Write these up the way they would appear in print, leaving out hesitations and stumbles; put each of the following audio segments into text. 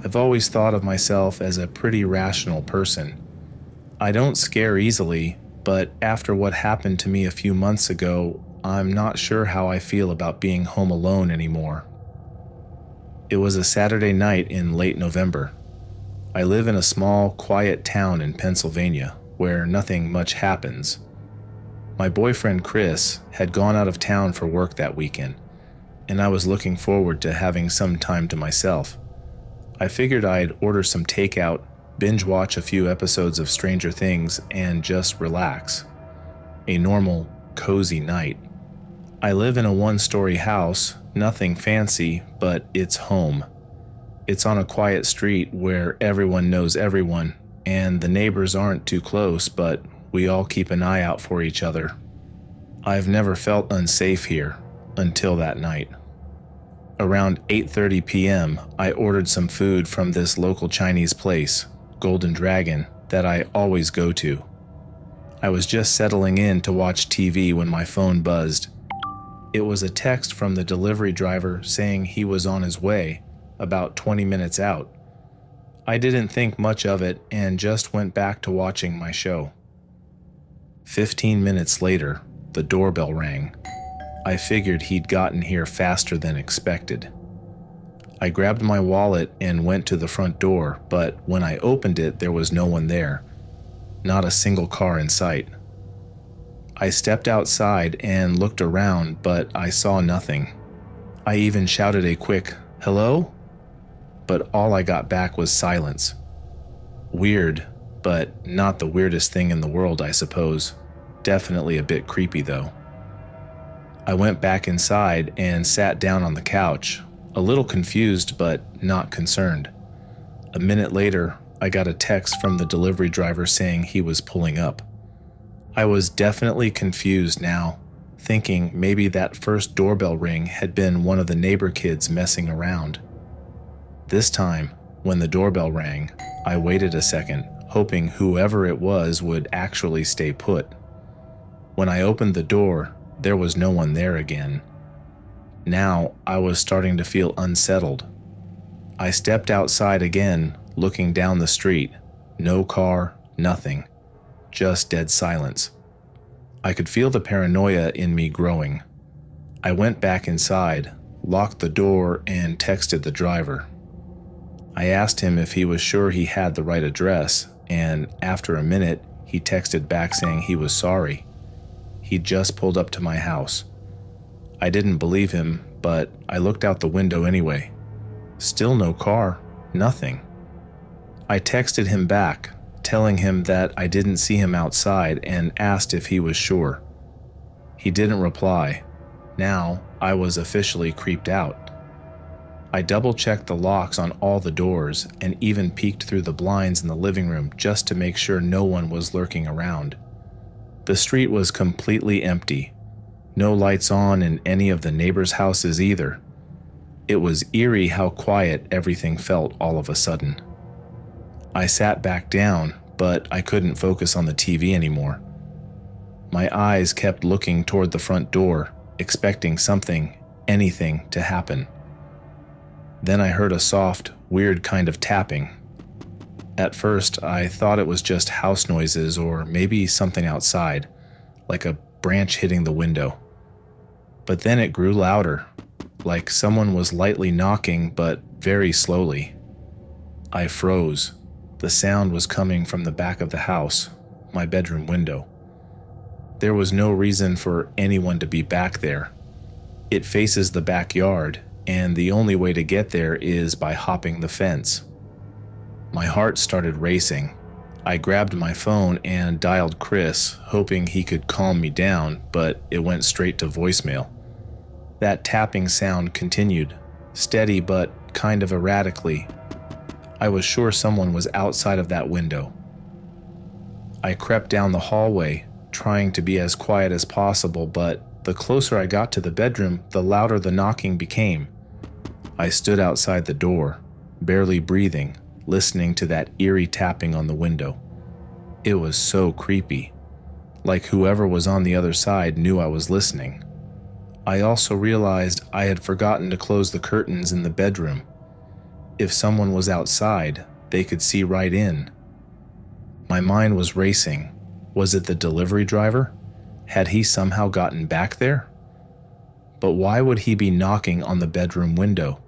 I've always thought of myself as a pretty rational person. I don't scare easily, but after what happened to me a few months ago, I'm not sure how I feel about being home alone anymore. It was a Saturday night in late November. I live in a small, quiet town in Pennsylvania where nothing much happens. My boyfriend Chris had gone out of town for work that weekend, and I was looking forward to having some time to myself. I figured I'd order some takeout, binge watch a few episodes of Stranger Things, and just relax. A normal, cozy night. I live in a one-story house, nothing fancy, but it's home. It's on a quiet street where everyone knows everyone, and the neighbors aren't too close, but we all keep an eye out for each other. I've never felt unsafe here until that night. Around 8:30 p.m., I ordered some food from this local Chinese place, Golden Dragon, that I always go to. I was just settling in to watch TV when my phone buzzed. It was a text from the delivery driver saying he was on his way, about 20 minutes out. I didn't think much of it and just went back to watching my show. 15 minutes later, the doorbell rang. I figured he'd gotten here faster than expected. I grabbed my wallet and went to the front door, but when I opened it, there was no one there. Not a single car in sight. I stepped outside and looked around, but I saw nothing. I even shouted a quick, "Hello?" But all I got back was silence. Weird, but not the weirdest thing in the world, I suppose. Definitely a bit creepy, though. I went back inside and sat down on the couch, a little confused but not concerned. A minute later, I got a text from the delivery driver saying he was pulling up. I was definitely confused now, thinking maybe that first doorbell ring had been one of the neighbor kids messing around. This time, when the doorbell rang, I waited a second, hoping whoever it was would actually stay put. When I opened the door, there was no one there again. Now, I was starting to feel unsettled. I stepped outside again, looking down the street. No car, nothing. Just dead silence. I could feel the paranoia in me growing. I went back inside, locked the door, and texted the driver. I asked him if he was sure he had the right address, and after a minute, he texted back saying he was sorry. He'd just pulled up to my house. I didn't believe him, but I looked out the window anyway. Still no car, nothing. I texted him back, telling him that I didn't see him outside and asked if he was sure. He didn't reply. Now, I was officially creeped out. I double-checked the locks on all the doors and even peeked through the blinds in the living room just to make sure no one was lurking around. The street was completely empty. No lights on in any of the neighbors' houses either. It was eerie how quiet everything felt all of a sudden. I sat back down, but I couldn't focus on the TV anymore. My eyes kept looking toward the front door, expecting something, anything, to happen. Then I heard a soft, weird kind of tapping. At first, I thought it was just house noises or maybe something outside, like a branch hitting the window. But then it grew louder, like someone was lightly knocking but very slowly. I froze. The sound was coming from the back of the house, my bedroom window. There was no reason for anyone to be back there. It faces the backyard, and the only way to get there is by hopping the fence. My heart started racing. I grabbed my phone and dialed Chris, hoping he could calm me down, but it went straight to voicemail. That tapping sound continued, steady but kind of erratically. I was sure someone was outside of that window. I crept down the hallway, trying to be as quiet as possible, but the closer I got to the bedroom, the louder the knocking became. I stood outside the door, barely breathing, listening to that eerie tapping on the window. It was so creepy, like whoever was on the other side knew I was listening. I also realized I had forgotten to close the curtains in the bedroom. If someone was outside, they could see right in. My mind was racing. Was it the delivery driver? Had he somehow gotten back there? But why would he be knocking on the bedroom window?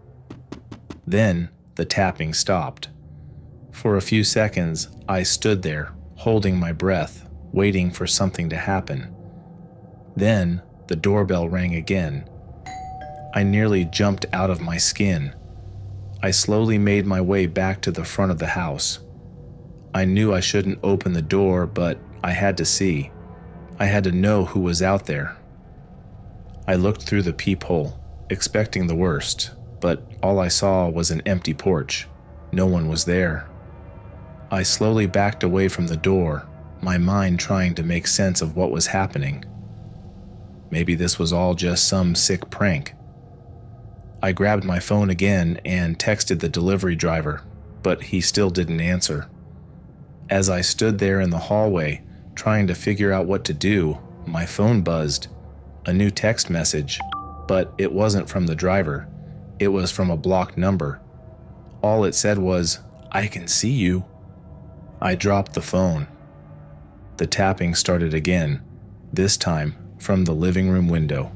Then the tapping stopped. For a few seconds, I stood there, holding my breath, waiting for something to happen. Then the doorbell rang again. I nearly jumped out of my skin. I slowly made my way back to the front of the house. I knew I shouldn't open the door, but I had to see. I had to know who was out there. I looked through the peephole, expecting the worst, but all I saw was an empty porch. No one was there. I slowly backed away from the door, my mind trying to make sense of what was happening. Maybe this was all just some sick prank. I grabbed my phone again and texted the delivery driver, but he still didn't answer. As I stood there in the hallway, trying to figure out what to do, my phone buzzed. A new text message, but it wasn't from the driver. It was from a blocked number. All it said was, "I can see you." I dropped the phone. The tapping started again, this time from the living room window.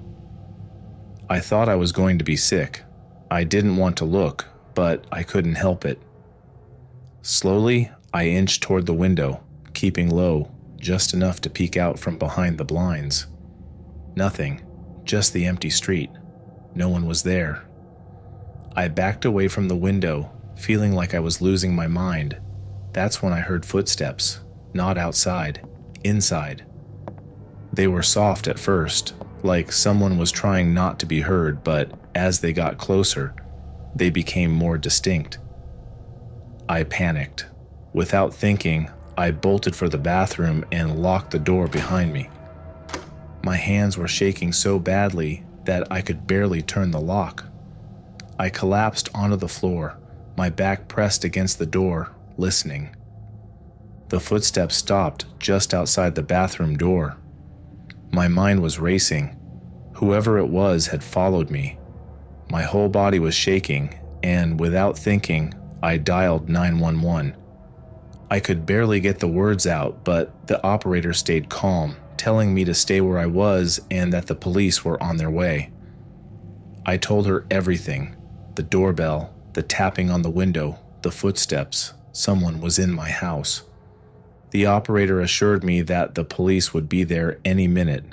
I thought I was going to be sick. I didn't want to look, but I couldn't help it. Slowly, I inched toward the window, keeping low, just enough to peek out from behind the blinds. Nothing, just the empty street. No one was there. I backed away from the window, feeling like I was losing my mind. That's when I heard footsteps, not outside, inside. They were soft at first, like someone was trying not to be heard, but as they got closer, they became more distinct. I panicked. Without thinking, I bolted for the bathroom and locked the door behind me. My hands were shaking so badly that I could barely turn the lock. I collapsed onto the floor, my back pressed against the door, listening. The footsteps stopped just outside the bathroom door. My mind was racing. Whoever it was had followed me. My whole body was shaking, and without thinking, I dialed 911. I could barely get the words out, but the operator stayed calm, telling me to stay where I was and that the police were on their way. I told her everything: the doorbell, the tapping on the window, the footsteps. Someone was in my house. The operator assured me that the police would be there any minute.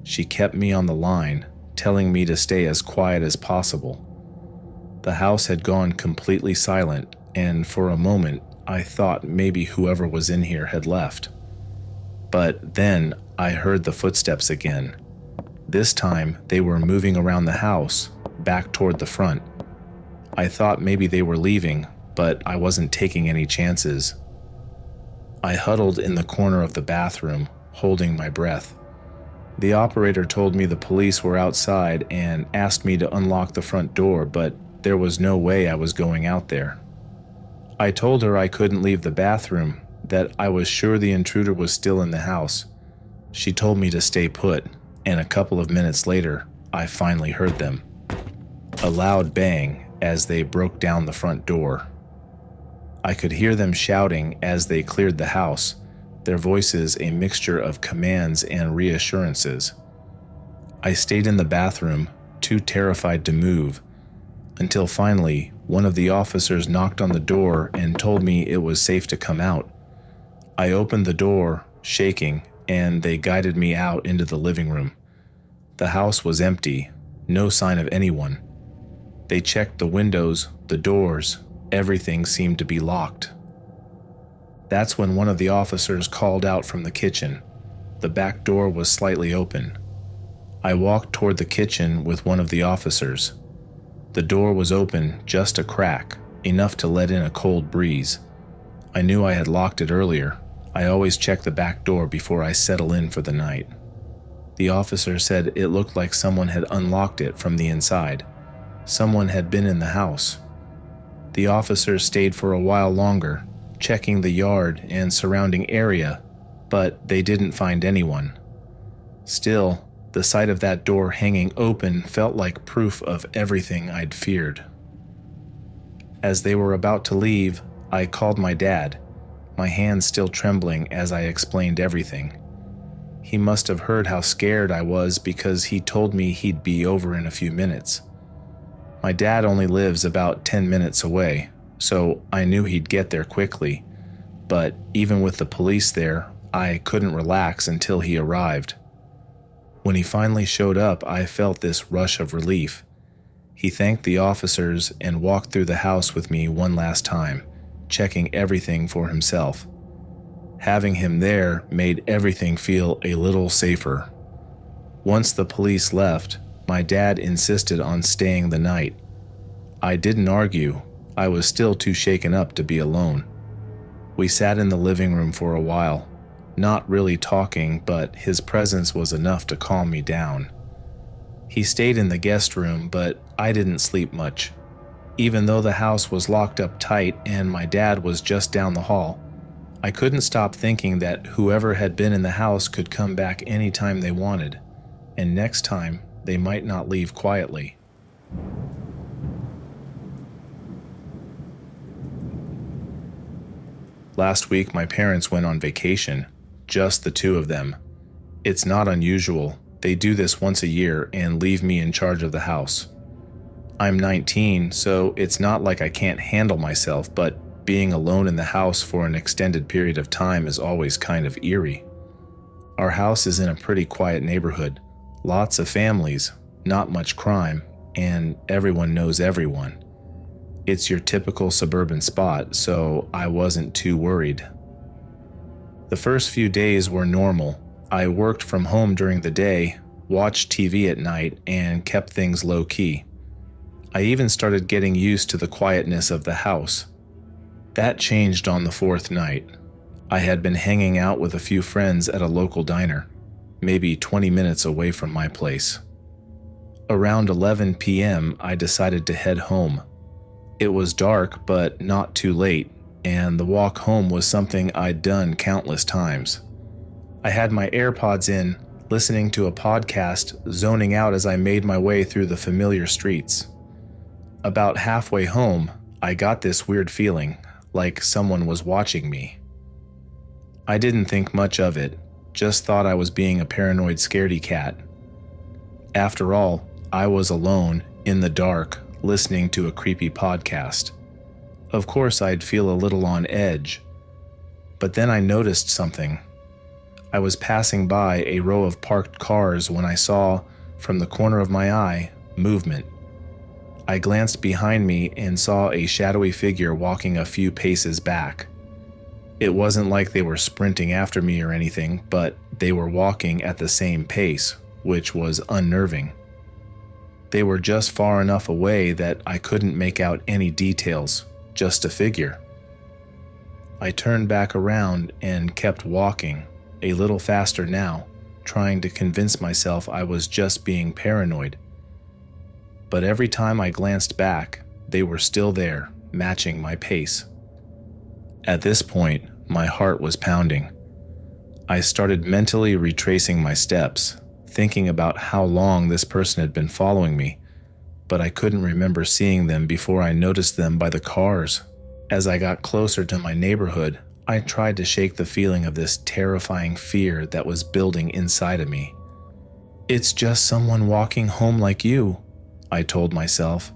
She kept me on the line, telling me to stay as quiet as possible. The house had gone completely silent, and for a moment, I thought maybe whoever was in here had left. But then I heard the footsteps again. This time, they were moving around the house, back toward the front. I thought maybe they were leaving, but I wasn't taking any chances. I huddled in the corner of the bathroom, holding my breath. The operator told me the police were outside and asked me to unlock the front door, but there was no way I was going out there. I told her I couldn't leave the bathroom, that I was sure the intruder was still in the house. She told me to stay put, and a couple of minutes later, I finally heard them. A loud bang as they broke down the front door. I could hear them shouting as they cleared the house, their voices a mixture of commands and reassurances. I stayed in the bathroom, too terrified to move, until finally one of the officers knocked on the door and told me it was safe to come out. I opened the door, shaking, and they guided me out into the living room. The house was empty, no sign of anyone. They checked the windows, the doors. Everything seemed to be locked. That's when one of the officers called out from the kitchen. The back door was slightly open. I walked toward the kitchen with one of the officers. The door was open just a crack, enough to let in a cold breeze. I knew I had locked it earlier. I always check the back door before I settle in for the night. The officer said it looked like someone had unlocked it from the inside. Someone had been in the house. The officers stayed for a while longer, checking the yard and surrounding area, but they didn't find anyone. Still, the sight of that door hanging open felt like proof of everything I'd feared. As they were about to leave, I called my dad, my hands still trembling as I explained everything. He must have heard how scared I was because he told me he'd be over in a few minutes. My dad only lives about 10 minutes away, so I knew he'd get there quickly, but even with the police there, I couldn't relax until he arrived. When he finally showed up, I felt this rush of relief. He thanked the officers and walked through the house with me one last time, checking everything for himself. Having him there made everything feel a little safer. Once the police left, my dad insisted on staying the night. I didn't argue. I was still too shaken up to be alone. We sat in the living room for a while, not really talking, but his presence was enough to calm me down. He stayed in the guest room, but I didn't sleep much. Even though the house was locked up tight and my dad was just down the hall, I couldn't stop thinking that whoever had been in the house could come back anytime they wanted, and next time they might not leave quietly. Last week, my parents went on vacation, just the two of them. It's not unusual. They do this once a year and leave me in charge of the house. I'm 19, so it's not like I can't handle myself, but being alone in the house for an extended period of time is always kind of eerie. Our house is in a pretty quiet neighborhood, lots of families, not much crime, and everyone knows everyone. It's your typical suburban spot, so I wasn't too worried. The first few days were normal. I worked from home during the day, watched TV at night, and kept things low-key. I even started getting used to the quietness of the house. That changed on the fourth night. I had been hanging out with a few friends at a local diner, maybe 20 minutes away from my place. Around 11 p.m., I decided to head home. It was dark, but not too late, and the walk home was something I'd done countless times. I had my AirPods in, listening to a podcast, zoning out as I made my way through the familiar streets. About halfway home, I got this weird feeling, like someone was watching me. I didn't think much of it, just thought I was being a paranoid scaredy cat. After all, I was alone, in the dark, listening to a creepy podcast. Of course, I'd feel a little on edge. But then I noticed something. I was passing by a row of parked cars when I saw, from the corner of my eye, movement. I glanced behind me and saw a shadowy figure walking a few paces back. It wasn't like they were sprinting after me or anything, but they were walking at the same pace, which was unnerving. They were just far enough away that I couldn't make out any details, just a figure. I turned back around and kept walking, a little faster now, trying to convince myself I was just being paranoid. But every time I glanced back, they were still there, matching my pace. At this point, my heart was pounding. I started mentally retracing my steps, thinking about how long this person had been following me, but I couldn't remember seeing them before I noticed them by the cars. As I got closer to my neighborhood, I tried to shake the feeling of this terrifying fear that was building inside of me. "It's just someone walking home like you," I told myself.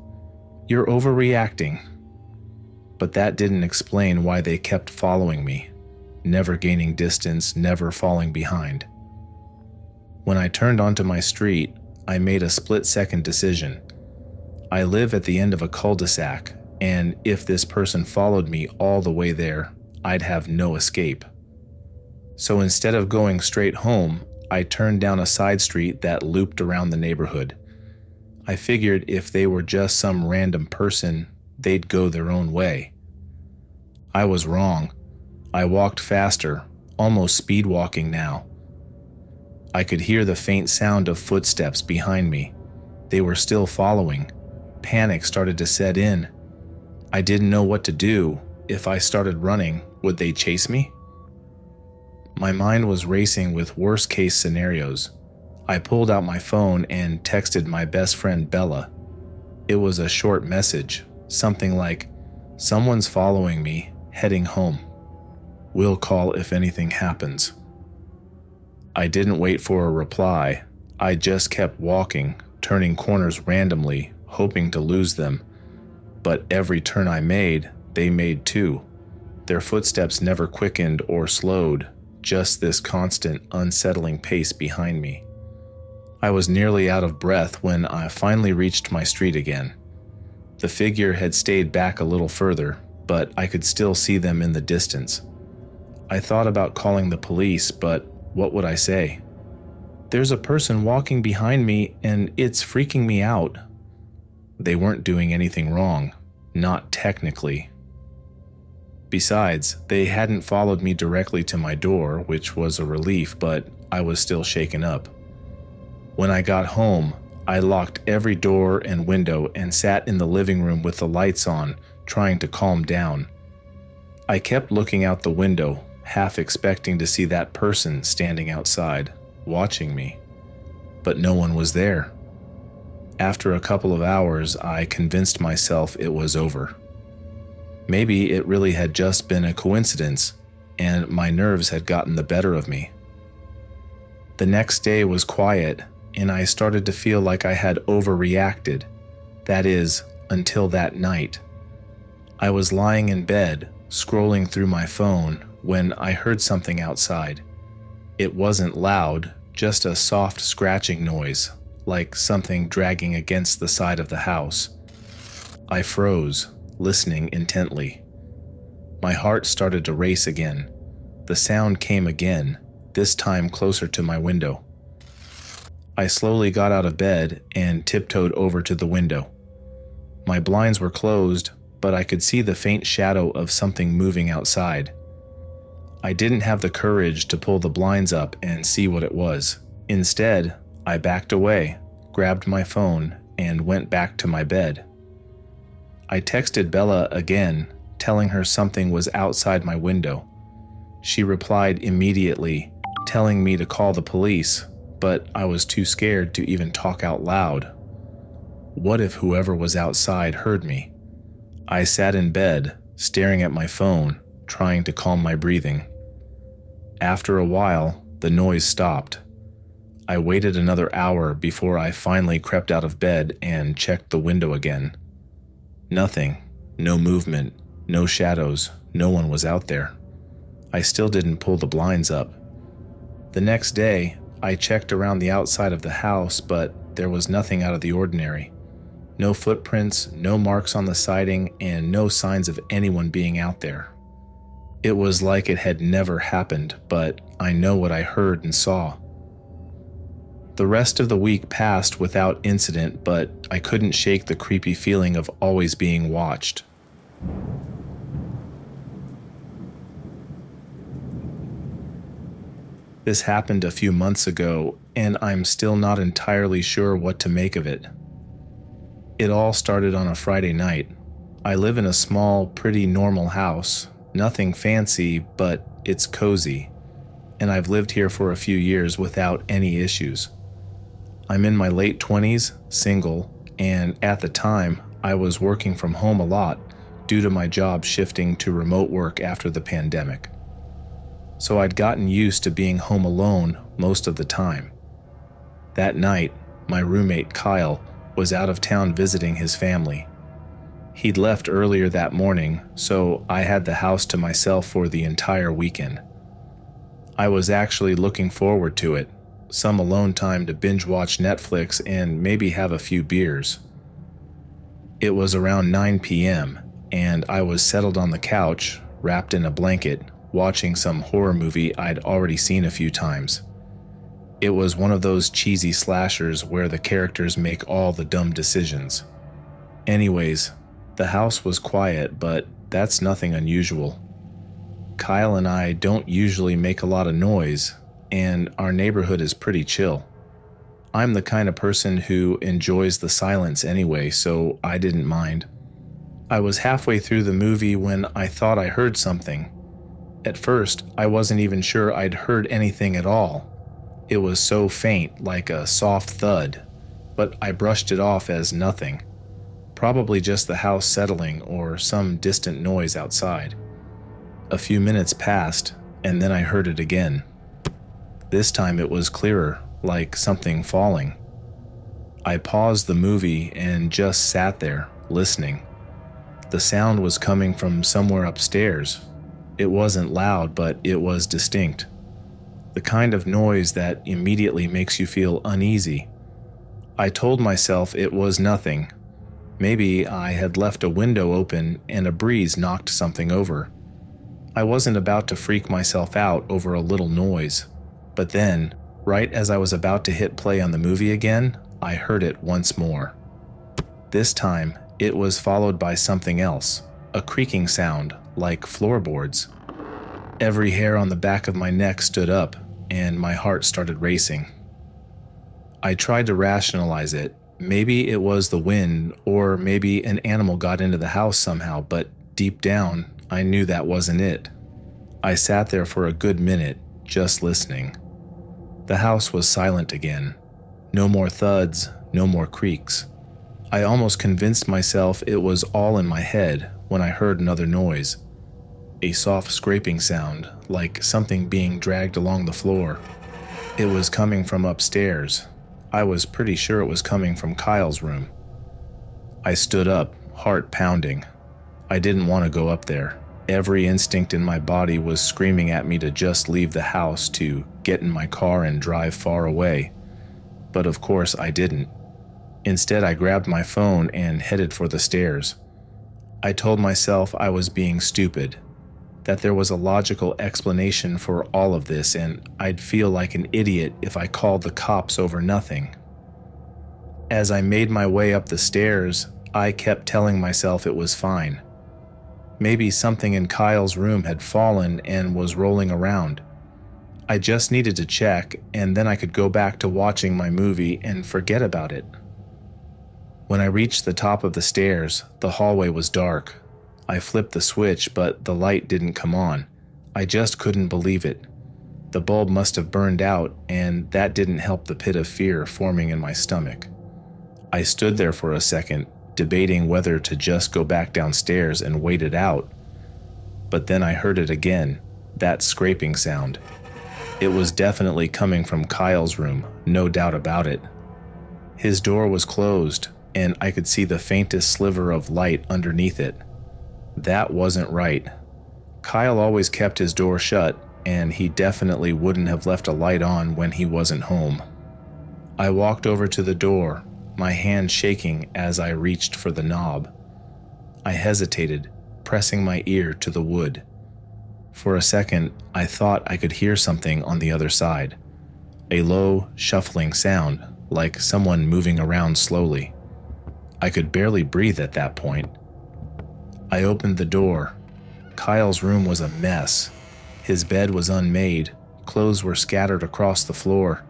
"You're overreacting." But that didn't explain why they kept following me, never gaining distance, never falling behind. When I turned onto my street, I made a split-second decision. I live at the end of a cul-de-sac, and if this person followed me all the way there, I'd have no escape. So instead of going straight home, I turned down a side street that looped around the neighborhood. I figured if they were just some random person, they'd go their own way. I was wrong. I walked faster, almost speed walking now. I could hear the faint sound of footsteps behind me. They were still following. Panic started to set in. I didn't know what to do. If I started running, would they chase me? My mind was racing with worst-case scenarios. I pulled out my phone and texted my best friend Bella. It was a short message, something like, Someone's following me, heading home. We'll call if anything happens. I didn't wait for a reply. I just kept walking, turning corners randomly, hoping to lose them. But every turn I made, they made too. Their footsteps never quickened or slowed, just this constant, unsettling pace behind me. I was nearly out of breath when I finally reached my street again. The figure had stayed back a little further, but I could still see them in the distance. I thought about calling the police, but what would I say? There's a person walking behind me and it's freaking me out. They weren't doing anything wrong, not technically. Besides, they hadn't followed me directly to my door, which was a relief, but I was still shaken up. When I got home, I locked every door and window and sat in the living room with the lights on, trying to calm down. I kept looking out the window, half expecting to see that person standing outside, watching me. But no one was there. After a couple of hours, I convinced myself it was over. Maybe it really had just been a coincidence, and my nerves had gotten the better of me. The next day was quiet, and I started to feel like I had overreacted. That is, until that night. I was lying in bed, scrolling through my phone, when I heard something outside. It wasn't loud, just a soft scratching noise, like something dragging against the side of the house. I froze, listening intently. My heart started to race again. The sound came again, this time closer to my window. I slowly got out of bed and tiptoed over to the window. My blinds were closed, but I could see the faint shadow of something moving outside. I didn't have the courage to pull the blinds up and see what it was. Instead, I backed away, grabbed my phone, and went back to my bed. I texted Bella again, telling her something was outside my window. She replied immediately, telling me to call the police, but I was too scared to even talk out loud. What if whoever was outside heard me? I sat in bed, staring at my phone, trying to calm my breathing. After a while, the noise stopped. I waited another hour before I finally crept out of bed and checked the window again. Nothing, no movement, no shadows, no one was out there. I still didn't pull the blinds up. The next day, I checked around the outside of the house, but there was nothing out of the ordinary. No footprints, no marks on the siding, and no signs of anyone being out there. It was like it had never happened, but I know what I heard and saw. The rest of the week passed without incident, but I couldn't shake the creepy feeling of always being watched. This happened a few months ago, and I'm still not entirely sure what to make of it. It all started on a Friday night. I live in a small, pretty normal house. Nothing fancy, but it's cozy. And I've lived here for a few years without any issues. I'm in my late 20s, single, and at the time, I was working from home a lot due to my job shifting to remote work after the pandemic. So I'd gotten used to being home alone most of the time. That night, my roommate Kyle was out of town visiting his family. He'd left earlier that morning, so I had the house to myself for the entire weekend. I was actually looking forward to it, some alone time to binge watch Netflix and maybe have a few beers. It was around 9 p.m., and I was settled on the couch, wrapped in a blanket, watching some horror movie I'd already seen a few times. It was one of those cheesy slashers where the characters make all the dumb decisions. Anyways, the house was quiet, but that's nothing unusual. Kyle and I don't usually make a lot of noise, and our neighborhood is pretty chill. I'm the kind of person who enjoys the silence anyway, so I didn't mind. I was halfway through the movie when I thought I heard something. At first, I wasn't even sure I'd heard anything at all. It was so faint, like a soft thud, but I brushed it off as nothing. Probably just the house settling or some distant noise outside. A few minutes passed, and then I heard it again. This time it was clearer, like something falling. I paused the movie and just sat there, listening. The sound was coming from somewhere upstairs. It wasn't loud, but it was distinct. The kind of noise that immediately makes you feel uneasy. I told myself it was nothing. Maybe I had left a window open and a breeze knocked something over. I wasn't about to freak myself out over a little noise. But then, right as I was about to hit play on the movie again, I heard it once more. This time, it was followed by something else, a creaking sound, like floorboards. Every hair on the back of my neck stood up, and my heart started racing. I tried to rationalize it. Maybe it was the wind, or maybe an animal got into the house somehow, but deep down, I knew that wasn't it. I sat there for a good minute, just listening. The house was silent again. No more thuds, no more creaks. I almost convinced myself it was all in my head when I heard another noise. A soft scraping sound, like something being dragged along the floor. It was coming from upstairs. I was pretty sure it was coming from Kyle's room. I stood up, heart pounding. I didn't want to go up there. Every instinct in my body was screaming at me to just leave the house, to get in my car and drive far away. But of course I didn't. Instead, I grabbed my phone and headed for the stairs. I told myself I was being stupid, that there was a logical explanation for all of this, and I'd feel like an idiot if I called the cops over nothing. As I made my way up the stairs, I kept telling myself it was fine. Maybe something in Kyle's room had fallen and was rolling around. I just needed to check, and then I could go back to watching my movie and forget about it. When I reached the top of the stairs, the hallway was dark. I flipped the switch, but the light didn't come on. I just couldn't believe it. The bulb must have burned out, and that didn't help the pit of fear forming in my stomach. I stood there for a second, debating whether to just go back downstairs and wait it out. But then I heard it again, that scraping sound. It was definitely coming from Kyle's room, no doubt about it. His door was closed, and I could see the faintest sliver of light underneath it. That wasn't right. Kyle always kept his door shut, and he definitely wouldn't have left a light on when he wasn't home. I walked over to the door, my hand shaking as I reached for the knob. I hesitated, pressing my ear to the wood. For a second, I thought I could hear something on the other side. A low, shuffling sound, like someone moving around slowly. I could barely breathe at that point. I opened the door. Kyle's room was a mess. His bed was unmade, clothes were scattered across the floor,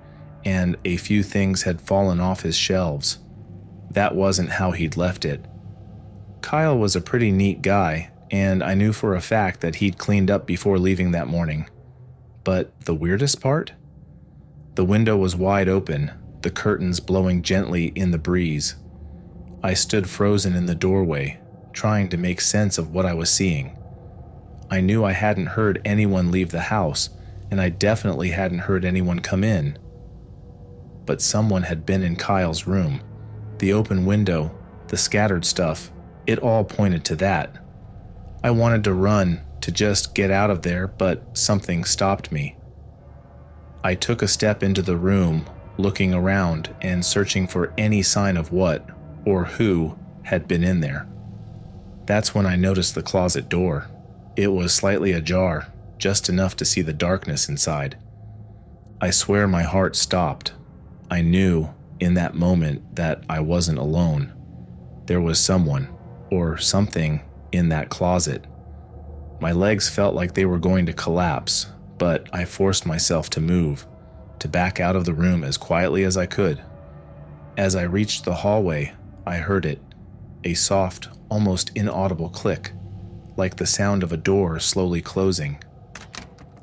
and a few things had fallen off his shelves. That wasn't how he'd left it. Kyle was a pretty neat guy, and I knew for a fact that he'd cleaned up before leaving that morning. But the weirdest part? The window was wide open, the curtains blowing gently in the breeze. I stood frozen in the doorway, trying to make sense of what I was seeing. I knew I hadn't heard anyone leave the house, and I definitely hadn't heard anyone come in. But someone had been in Kyle's room. The open window, the scattered stuff, it all pointed to that. I wanted to run, to just get out of there, but something stopped me. I took a step into the room, looking around and searching for any sign of what, or who, had been in there. That's when I noticed the closet door. It was slightly ajar, just enough to see the darkness inside. I swear my heart stopped. I knew, in that moment, that I wasn't alone. There was someone, or something, in that closet. My legs felt like they were going to collapse, but I forced myself to move, to back out of the room as quietly as I could. As I reached the hallway, I heard it, a soft, almost inaudible click, like the sound of a door slowly closing.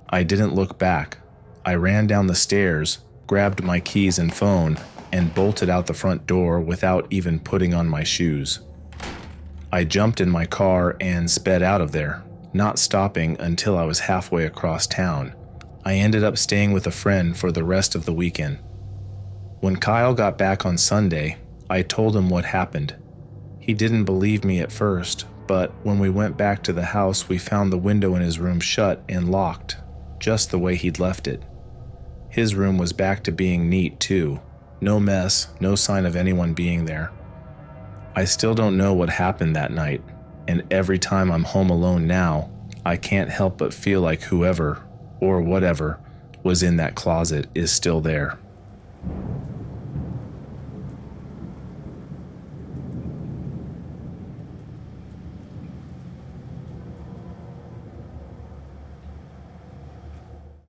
I didn't look back. I ran down the stairs, grabbed my keys and phone, and bolted out the front door without even putting on my shoes. I jumped in my car and sped out of there, not stopping until I was halfway across town. I ended up staying with a friend for the rest of the weekend. When Kyle got back on Sunday, I told him what happened. He didn't believe me at first, but when we went back to the house, we found the window in his room shut and locked, just the way he'd left it. His room was back to being neat too. No mess, no sign of anyone being there. I still don't know what happened that night, and every time I'm home alone now, I can't help but feel like whoever, or whatever, was in that closet is still there.